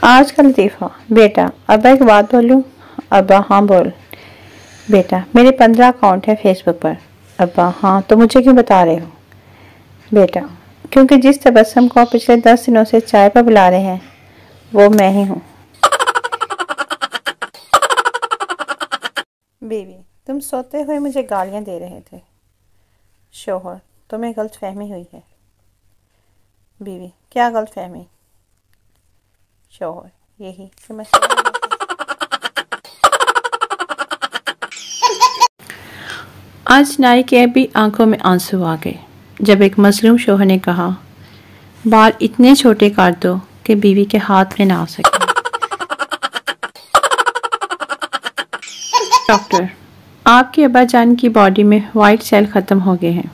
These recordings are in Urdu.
آج کا لطیفہ۔ بیٹا، ابا ایک بات بولوں؟ ابا، ہاں بول۔ بیٹا، میرے 15 اکاؤنٹ ہیں فیس بک پر۔ ابا، ہاں تو مجھے کیوں بتا رہے ہو؟ بیٹا، کیونکہ جس تبسم کو پچھلے 10 دنوں سے چائے پر بلا رہے ہیں وہ میں ہی ہوں۔ بیوی، تم سوتے ہوئے مجھے گالیاں دے رہے تھے۔ شوہر، تمہیں غلط فہمی ہوئی ہے۔ بیوی، کیا غلط فہمی؟ شوہر، یہی کہ میں آج نائی کے بھی آنکھوں میں آنسو آ گئے جب ایک مظلوم شوہر نے کہا، بال اتنے چھوٹے کاٹ دو کہ بیوی کے ہاتھ میں نہ آ سکے۔ ڈاکٹر، آپ کے ابا جان کی باڈی میں وائٹ سیل ختم ہو گئے ہیں۔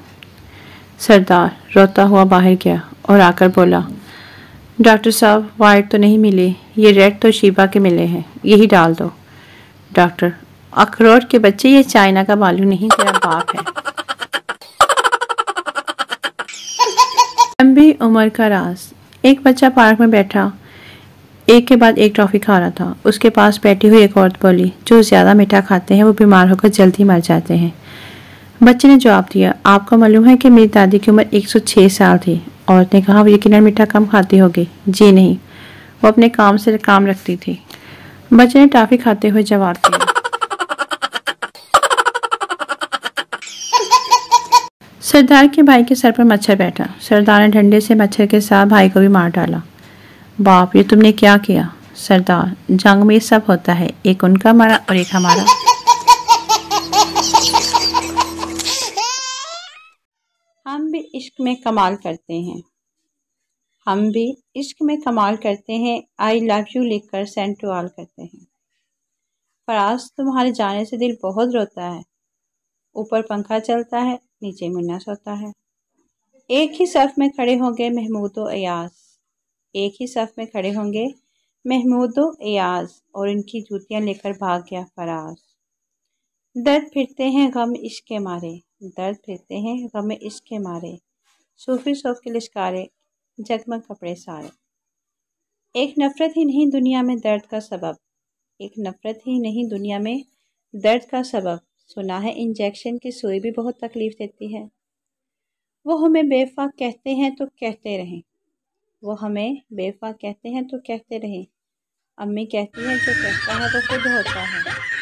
سردار روتا ہوا باہر گیا اور آ کر بولا، ڈاکٹر صاحب وائٹ تو نہیں ملے، یہ ریڈ تو شیبا کے ملے ہیں، یہی ڈال دو۔ ڈاکٹر، اخروٹ کے بچے، یہ چائنا کا بالو نہیں، تیرا باپ ہے۔ لمبی عمر کا راز۔ ایک بچہ پارک میں بیٹھا ایک کے بعد ایک ٹافی کھا رہا تھا۔ اس کے پاس بیٹھی ہوئی ایک عورت بولی، جو زیادہ میٹھا کھاتے ہیں وہ بیمار ہو کر جلدی مر جاتے ہیں۔ بچے نے جواب دیا، آپ کو معلوم ہے کہ میری دادی کی عمر 106 سال تھی۔ عورت نے کہا، وہ یقیناً میٹھا کم کھاتی ہوگی۔ جی نہیں، وہ اپنے کام سے کام رکھتی تھی۔ بچے نے ٹافی کھاتے ہوئے جواب دیا۔ سردار کے بھائی کے سر پر مچھر بیٹھا۔ سردار نے ڈنڈے سے مچھر کے ساتھ بھائی کو بھی مار ڈالا۔ باپ، یہ تم نے کیا کیا؟ سردار، جنگ میں یہ سب ہوتا ہے، ایک ان کا مرا اور ایک ہمارا۔ ہم بھی عشق میں کمال کرتے ہیں۔ ہم بھی عشق میں کمال کرتے ہیں، آئی لو یو لکھ کر سینڈ ٹو آل کرتے ہیں۔ فراز، تمہارے جانے سے دل بہت روتا ہے۔ اوپر پنکھا چلتا ہے، نیچے منا سوتا ہے۔ ایک ہی صف میں کھڑے ہوں گے محمود و ایاز، ایک ہی صف میں کھڑے ہوں گے محمود و ایاز، اور ان کی جوتیاں لے کر بھاگ گیا فراز۔ درد پھرتے ہیں غم عشق کے مارے، درد پھرتے ہیں غم عشق کے مارے، صوفی صوف کے لشکارے، جگمگ کپڑے سارے۔ ایک نفرت ہی نہیں دنیا میں درد کا سبب، ایک نفرت ہی نہیں دنیا میں درد کا سبب، سنا ہے انجیکشن کی سوئی بھی بہت تکلیف دیتی ہے۔ وہ ہمیں بے وفا کہتے ہیں تو کہتے رہیں، وہ ہمیں بے وفا کہتے ہیں تو کہتے رہیں، امی کہتی ہیں جو کہتا ہے وہ خود ہوتا ہے۔